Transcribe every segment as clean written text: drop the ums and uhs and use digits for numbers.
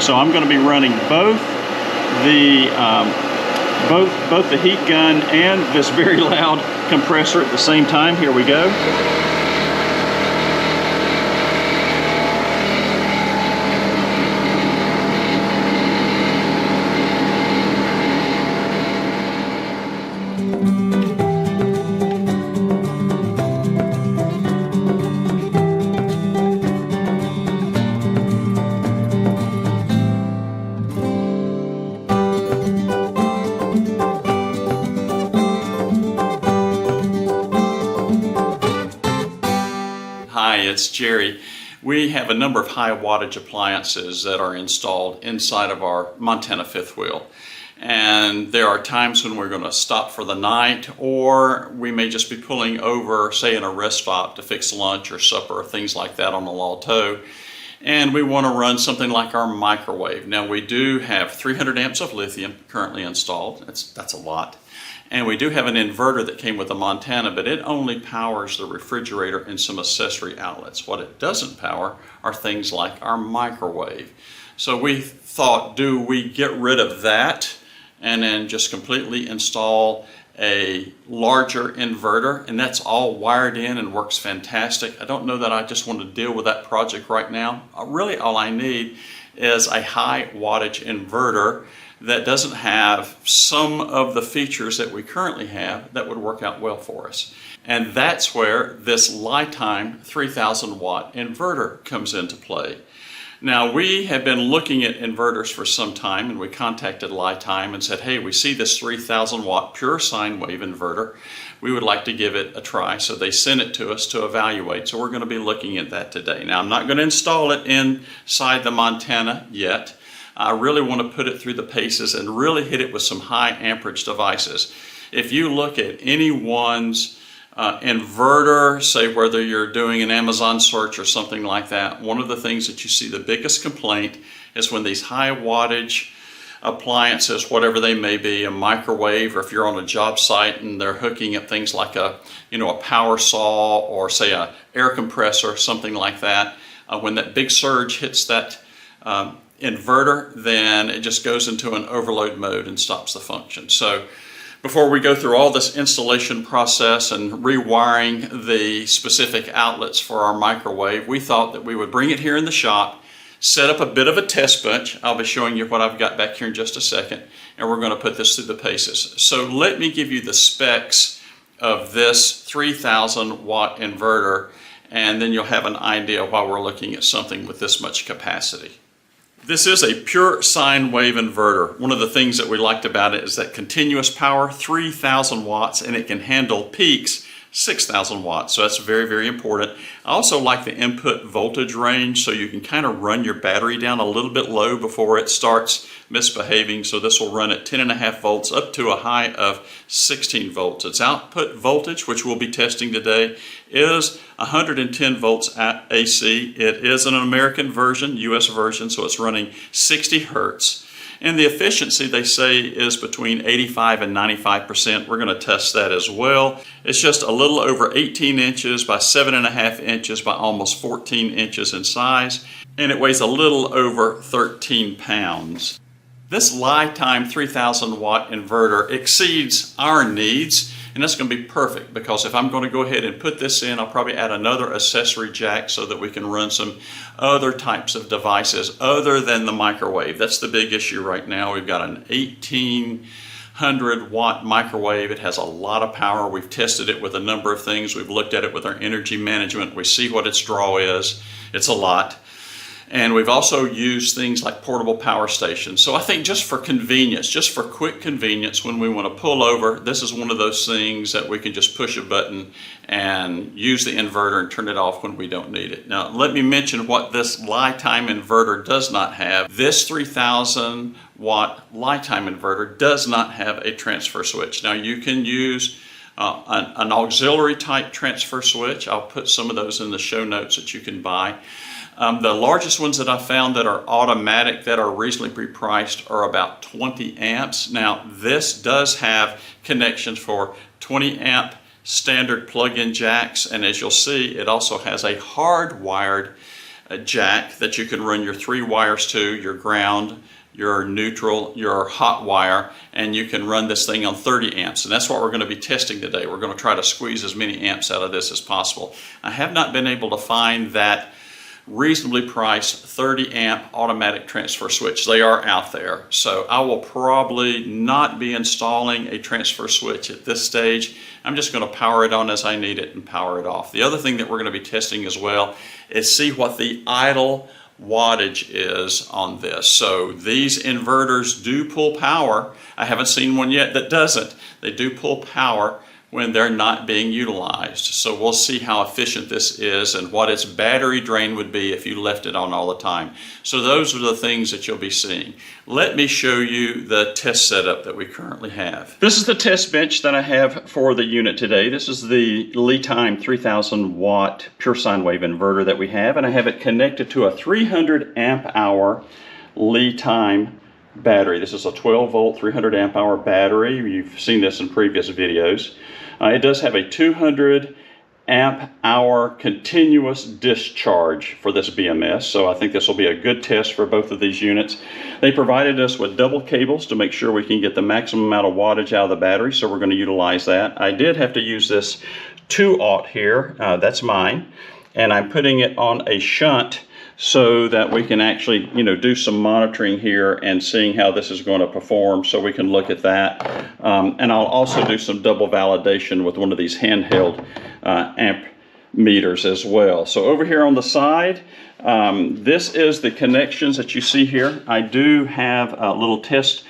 So I'm going to be running both the both the heat gun and this very loud compressor at the same time. Here we go. Hi, it's Jerry. We have a number of high wattage appliances that are installed inside of our Montana fifth wheel. And there are times when we're going to stop for the night, or we may just be pulling over, say in a rest stop to fix lunch or supper or things like that on the law tow. And we want to run something like our microwave. Now we do have 300 amps of lithium currently installed. That's a lot. And we do have an inverter that came with the Montana, but it only powers the refrigerator and some accessory outlets. What it doesn't power are things like our microwave. So we thought, do we get rid of that and then just completely install a larger inverter? And that's all wired in and works fantastic. I don't know that I just want to deal with that project right now. Really all I need is a high wattage inverter that doesn't have some of the features that we currently have that would work out well for us. And that's where this LiTime 3000 watt inverter comes into play. Now we have been looking at inverters for some time, and we contacted LiTime and said, hey, we see this 3000 watt Pure Sine Wave Inverter. We would like to give it a try. So they sent it to us to evaluate. So we're going to be looking at that today. Now I'm not going to install it inside the Montana yet. I really want to put it through the paces and really hit it with some high amperage devices. If you look at anyone's inverter, say whether you're doing an Amazon search or something like that, one of the things that you see the biggest complaint is when these high wattage appliances, whatever they may be, a microwave, or if you're on a job site and they're hooking up things like a power saw or say a air compressor, something like that, when that big surge hits that inverter, then it just goes into an overload mode and stops the function. So before we go through all this installation process and rewiring the specific outlets for our microwave, we thought that we would bring it here in the shop, set up a bit of a test bench. I'll be showing you what I've got back here in just a second, and we're going to put this through the paces. So let me give you the specs of this 3000 watt inverter, and then you'll have an idea why we're looking at something with this much capacity. This is a Pure Sine Wave Inverter. One of the things that we liked about it is that continuous power, 3000 watts, and it can handle peaks, 6,000 watts. So that's very, very important. I also like the input voltage range, so you can kind of run your battery down a little bit low before it starts misbehaving. So this will run at 10.5 volts up to a high of 16 volts. Its output voltage, which we'll be testing today, is 110 volts at AC. It is an American version, US version, so it's running 60 hertz. And the efficiency, they say, is between 85 and 95%. We're going to test that as well. It's just a little over 18 inches by 7.5 inches by almost 14 inches in size, and it weighs a little over 13 pounds. This LiTime 3000 watt inverter exceeds our needs, and that's going to be perfect because if I'm going to go ahead and put this in, I'll probably add another accessory jack so that we can run some other types of devices other than the microwave. That's the big issue right now. We've got an 1800 watt microwave. It has a lot of power. We've tested it with a number of things. We've looked at it with our energy management. We see what its draw is. It's a lot. And we've also used things like portable power stations. So I think just for convenience, just for quick convenience, when we want to pull over, this is one of those things that we can just push a button and use the inverter and turn it off when we don't need it. Now, let me mention what this LiTime inverter does not have. This 3000 watt LiTime inverter does not have a transfer switch. Now, you can use an auxiliary type transfer switch. I'll put some of those in the show notes that you can buy. The largest ones that I found that are automatic that are reasonably priced are about 20 amps. Now this does have connections for 20 amp standard plug-in jacks, and as you'll see, it also has a hardwired jack that you can run your 3 wires to, your ground, your neutral, your hot wire, and you can run this thing on 30 amps. And that's what we're going to be testing today. We're going to try to squeeze as many amps out of this as possible. I have not been able to find that reasonably priced 30 amp automatic transfer switch. They are out there, so I will probably not be installing a transfer switch at this stage. I'm just going to power it on as I need it and power it off. The other thing that we're going to be testing as well is see what the idle wattage is on this. So these inverters do pull power. I haven't seen one yet that doesn't. They do pull power when they're not being utilized. So we'll see how efficient this is and what its battery drain would be if you left it on all the time. So those are the things that you'll be seeing. Let me show you the test setup that we currently have. This is the test bench that I have for the unit today. This is the LiTime 3000 watt Pure Sine Wave Inverter that we have, and I have it connected to a 300 amp hour LiTime battery. This is a 12 volt 300 amp hour battery. You've seen this in previous videos. It does have a 200 amp hour continuous discharge for this BMS, so I think this will be a good test for both of these units. They provided us with double cables to make sure we can get the maximum amount of wattage out of the battery, so we're going to utilize that. I did have to use this 2-aught here, that's mine, and I'm putting it on a shunt so that we can actually, do some monitoring here and seeing how this is going to perform, so we can look at that. And I'll also do some double validation with one of these handheld amp meters as well. So over here on the side, this is the connections that you see here. I do have a little test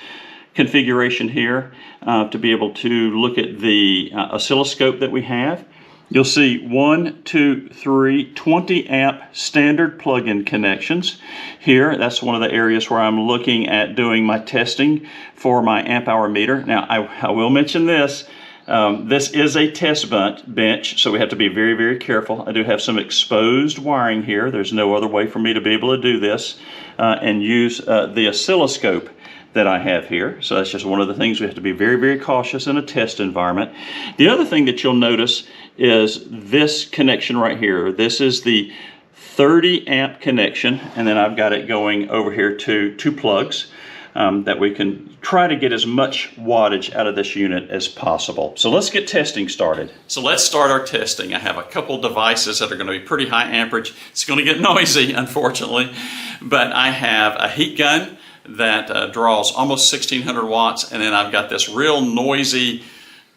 configuration here to be able to look at the oscilloscope that we have. You'll see 1, 2, 3, 20 amp standard plug-in connections here. That's one of the areas where I'm looking at doing my testing for my amp hour meter. Now, I will mention this. This is a test bench, so we have to be very, very careful. I do have some exposed wiring here. There's no other way for me to be able to do this and use the oscilloscope that I have here. So that's just one of the things we have to be very, very cautious in a test environment. The other thing that you'll notice is this connection right here. This is the 30 amp connection, and then I've got it going over here to 2 plugs that we can try to get as much wattage out of this unit as possible. So let's get testing started. So let's start our testing. I have a couple devices that are going to be pretty high amperage. It's going to get noisy, unfortunately, but I have a heat gun that draws almost 1600 watts, and then I've got this real noisy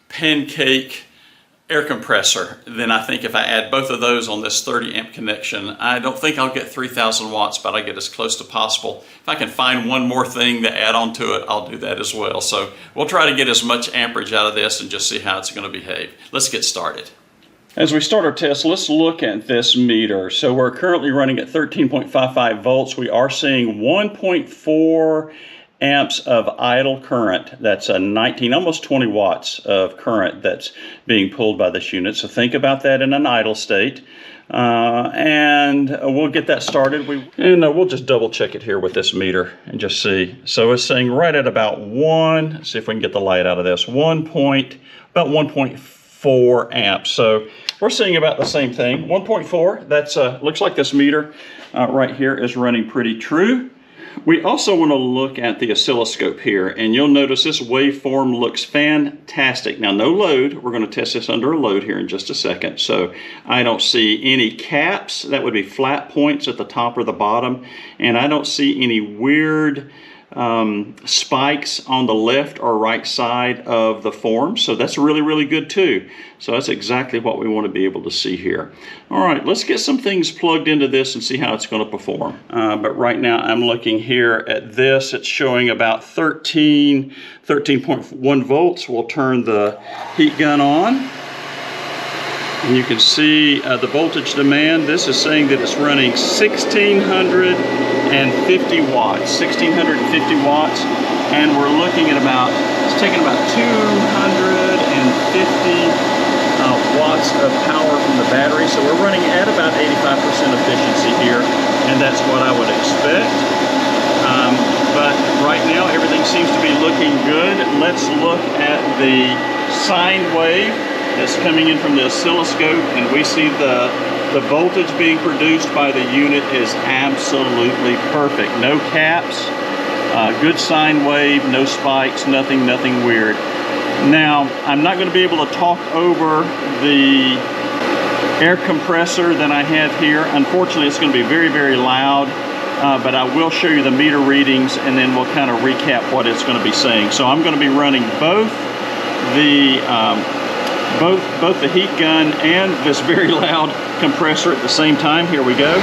pancake air compressor. Then I think if I add both of those on this 30 amp connection, I don't think I'll get 3000 watts, but I get as close to possible. If I can find one more thing to add on to it, I'll do that as well. So we'll try to get as much amperage out of this and just see how it's going to behave. Let's get started. As we start our test, let's look at this meter. So we're currently running at 13.55 volts. We are seeing 1.4 amps of idle current. That's a 19, almost 20 watts of current that's being pulled by this unit. So think about that in an idle state. And we'll get that started. We'll just double check it here with this meter and just see. So it's saying right at about see if we can get the light out of this, about 1.4 amps. So we're seeing about the same thing, 1.4. That's looks like this meter right here is running pretty true. We also want to look at the oscilloscope here, and you'll notice this waveform looks fantastic. Now, no load. We're going to test this under a load here in just a second. So I don't see any caps. That would be flat points at the top or the bottom. And I don't see any weird spikes on the left or right side of the form. So that's really, really good too. So that's exactly what we want to be able to see here. All right, let's get some things plugged into this and see how it's going to perform. But right now I'm looking here at this. It's showing about 13.1 volts. We'll turn the heat gun on. And you can see the voltage demand. This is saying that it's running 1650 watts, and we're looking at it's taking about 250 watts of power from the battery. So we're running at about 85% efficiency here, and that's what I would expect. But right now everything seems to be looking good. Let's look at the sine wave that's coming in from the oscilloscope, and we see the The voltage being produced by the unit is absolutely perfect. No caps, good sine wave, no spikes, nothing weird. Now, I'm not going to be able to talk over the air compressor that I have here. Unfortunately, it's going to be very loud, but I will show you the meter readings and then we'll kind of recap what it's going to be saying. So I'm going to be running both the heat gun and this very loud compressor at the same time. Here we go.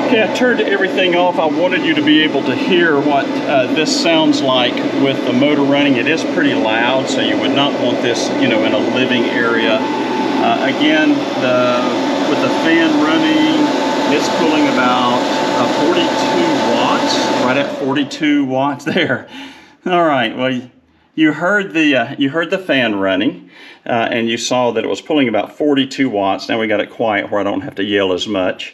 Okay, I turned everything off. I wanted you to be able to hear what this sounds like with the motor running. It is pretty loud, so you would not want this, you know, in a living area. Again, with the fan running, it's pulling about 42 watts, right at 42 watts there. All right, well, you heard the fan running, and you saw that it was pulling about 42 watts. Now we got it quiet where I don't have to yell as much.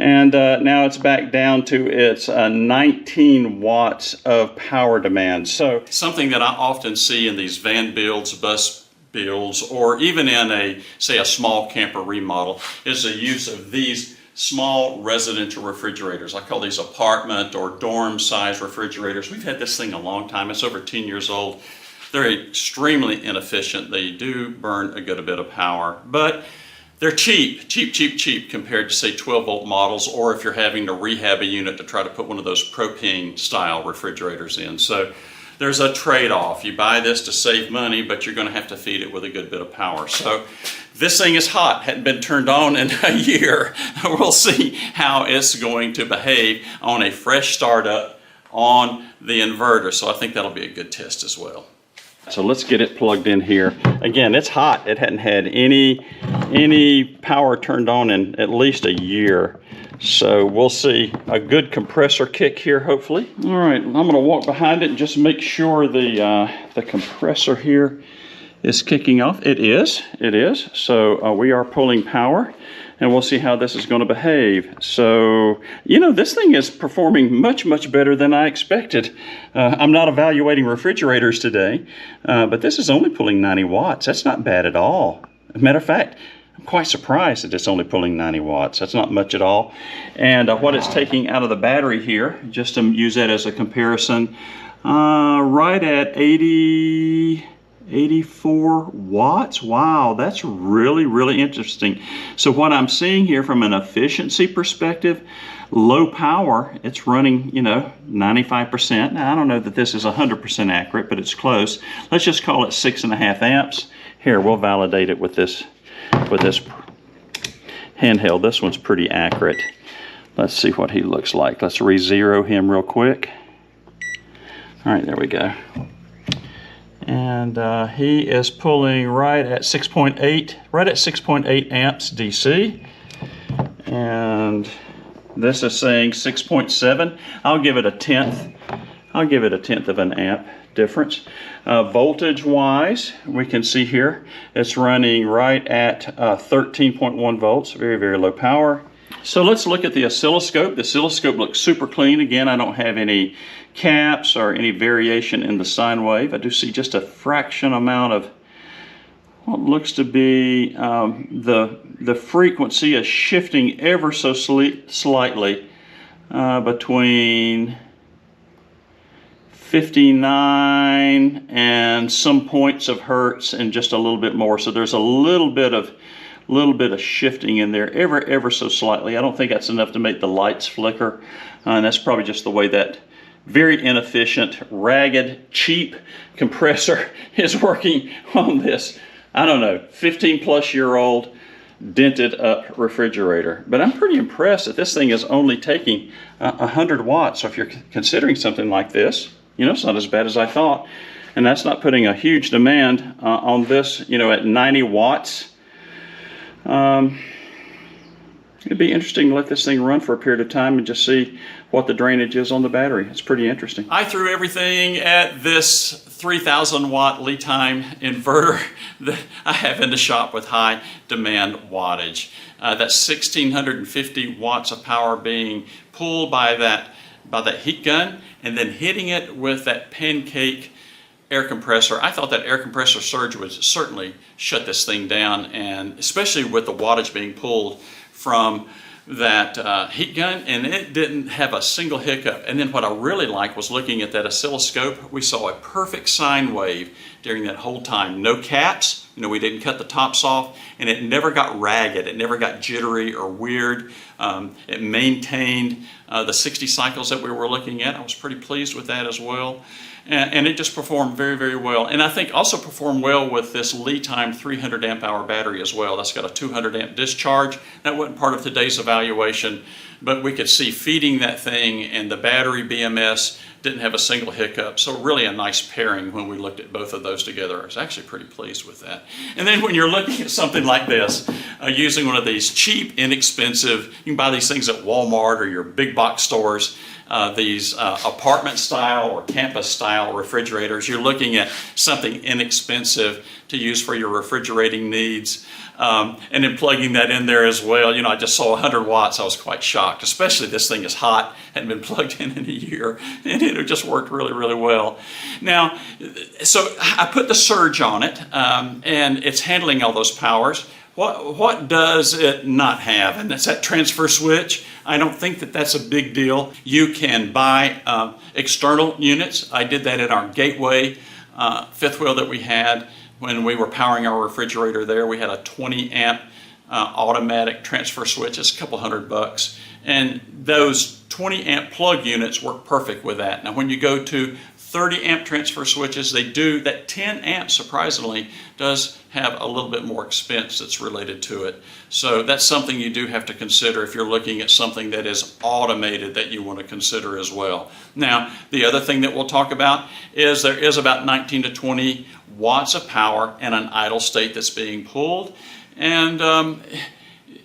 And now it's back down to its 19 watts of power demand. So something that I often see in these van builds, bus builds, or even in say a small camper remodel is the use of these small residential refrigerators. I call these apartment or dorm size refrigerators. We've had this thing a long time. It's over 10 years old. They're extremely inefficient. They do burn a good bit of power, but they're cheap compared to, say, 12-volt models, or if you're having to rehab a unit to try to put one of those propane-style refrigerators in. So there's a trade-off. You buy this to save money, but you're going to have to feed it with a good bit of power. So this thing is hot. Hadn't been turned on in a year. We'll see how it's going to behave on a fresh startup on the inverter. So I think that'll be a good test as well. So let's get it plugged in here. Again, it's hot. It hadn't had any power turned on in at least a year. So we'll see a good compressor kick here, hopefully. All right, I'm gonna walk behind it and just make sure the compressor here is kicking off. It is. So we are pulling power, and we'll see how this is going to behave. So, you know, this thing is performing much better than I expected. I'm not evaluating refrigerators today, but this is only pulling 90 watts. That's not bad at all. As a matter of fact, I'm quite surprised that it's only pulling 90 watts. That's not much at all. And what it's taking out of the battery here, just to use that as a comparison, right at 84 watts. Wow, that's really interesting. So what I'm seeing here from an efficiency perspective, low power, it's running, you know, 95%. Now, I don't know that this is 100% accurate, but it's close. Let's just call it 6.5 amps. Here, we'll validate it with this handheld. This one's pretty accurate. Let's see what he looks like. Let's re-zero him real quick. All right, there we go. And he is pulling right at 6.8 amps DC. And this is saying 6.7. I'll give it a tenth. I'll give it a tenth of an amp difference. Voltage wise, we can see here it's running right at 13.1 volts, very low power. So let's look at the oscilloscope. The oscilloscope looks super clean. Again, I don't have any caps or any variation in the sine wave. I do see just a fraction amount of what looks to be the frequency is shifting ever so slightly between 59 and some points of hertz and just a little bit more. So there's a little bit of shifting in there ever so slightly. I don't think that's enough to make the lights flicker, and that's probably just the way that very inefficient, ragged, cheap compressor is working on this, I don't know, 15-plus-year-old dented up refrigerator. But I'm pretty impressed that this thing is only taking 100 watts. So if you're considering something like this, you know, it's not as bad as I thought. And that's not putting a huge demand on this, you know, at 90 watts. It'd be interesting to let this thing run for a period of time and just see what the drainage is on the battery. It's pretty interesting. I threw everything at this 3,000 watt LiTime inverter that I have in the shop with high demand wattage. That's 1,650 watts of power being pulled by that heat gun, and then hitting it with that pancake air compressor. I thought that air compressor surge would certainly shut this thing down, and especially with the wattage being pulled from that heat gun, and it didn't have a single hiccup. And then what I really liked was looking at that oscilloscope. We saw a perfect sine wave during that whole time. No caps, we didn't cut the tops off, and it never got ragged. It never got jittery or weird. It maintained the 60 cycles that we were looking at. I was pretty pleased with that as well. And it just performed very, very well. And I think also performed well with this LiTime 300 amp hour battery as well. That's got a 200 amp discharge. That wasn't part of today's evaluation, but we could see feeding that thing, and the battery BMS didn't have a single hiccup. So really a nice pairing when we looked at both of those together. I was actually pretty pleased with that. And then when you're looking at something like this, using one of these cheap, inexpensive, you can buy these things at Walmart or your big box stores, these apartment style or campus style refrigerators. You're looking at something inexpensive to use for your refrigerating needs, and then plugging that in there as well. I just saw 100 watts. I was quite shocked, especially this thing is hot, hadn't been plugged in a year, and it just worked really, really well. Now, so I put the surge on it, and it's handling all those powers. What does it not have? And that's that transfer switch. I don't think that that's a big deal. You can buy external units. I did that in our Gateway fifth wheel that we had when we were powering our refrigerator there. We had a 20 amp automatic transfer switch. It's a couple $100. And those 20 amp plug units work perfect with that. Now when you go to 30 amp transfer switches, they do, that 10 amp surprisingly does have a little bit more expense that's related to it. So that's something you do have to consider if you're looking at something that is automated that you want to consider as well. Now, the other thing that we'll talk about is there is about 19 to 20 watts of power in an idle state that's being pulled. And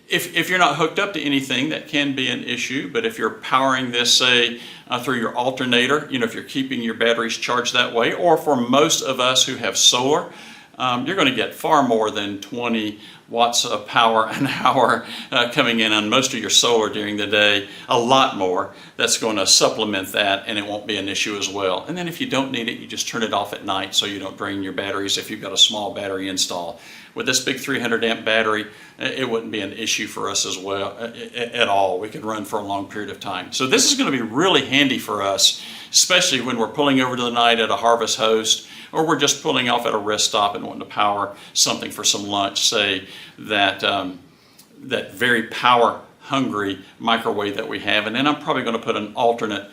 if you're not hooked up to anything, that can be an issue. But if you're powering this, say, through your alternator, if you're keeping your batteries charged that way, or for most of us who have solar, you're going to get far more than 20 watts of power an hour coming in on most of your solar during the day. A lot more that's going to supplement that, and it won't be an issue as well. And then if you don't need it, you just turn it off at night so you don't drain your batteries if you've got a small battery install. With this big 300 amp battery, it wouldn't be an issue for us as well at all. We could run for a long period of time. So this is going to be really handy for us, especially when we're pulling over to the night at a Harvest Host, or we're just pulling off at a rest stop and wanting to power something for some lunch, say that very power hungry microwave that we have. And then I'm probably going to put an alternate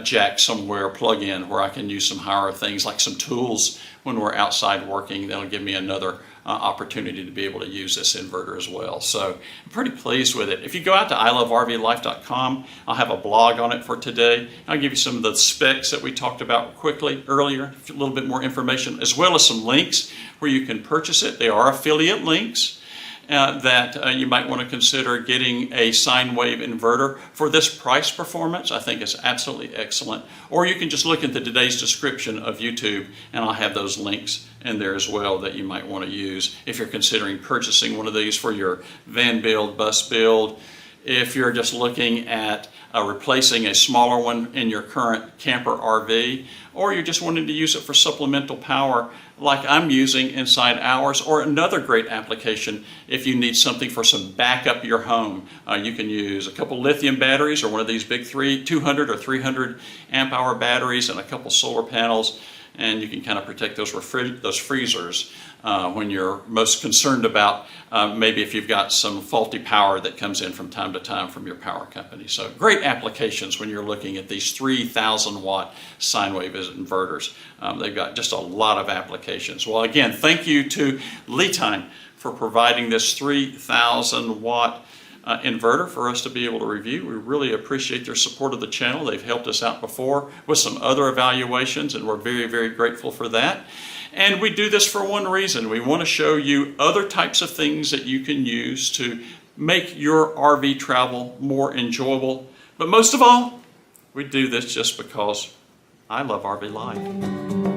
jack somewhere, plug in, where I can use some higher things like some tools when we're outside working. That'll give me another opportunity to be able to use this inverter as well. So I'm pretty pleased with it. If you go out to ilovervlife.com, I'll have a blog on it for today. I'll give you some of the specs that we talked about quickly earlier, a little bit more information, as well as some links where you can purchase it. They are affiliate links that you might want to consider getting a sine wave inverter for this price performance. I think it's absolutely excellent. Or you can just look into today's description of YouTube, and I'll have those links in there as well that you might want to use if you're considering purchasing one of these for your van build, bus build. If you're just looking at replacing a smaller one in your current camper RV, or you're just wanting to use it for supplemental power like I'm using inside ours, or another great application if you need something for some backup your home. You can use a couple lithium batteries or one of these big 200 or 300 amp hour batteries and a couple solar panels, and you can kind of protect those freezers when you're most concerned about maybe if you've got some faulty power that comes in from time to time from your power company. So great applications when you're looking at these 3,000 watt sine wave inverters. They've got just a lot of applications. Well, again, thank you to LiTime for providing this 3,000 watt inverter for us to be able to review. We really appreciate their support of the channel. They've helped us out before with some other evaluations, and we're very, very grateful for that. And we do this for one reason. We want to show you other types of things that you can use to make your RV travel more enjoyable. But most of all, we do this just because I love RV life.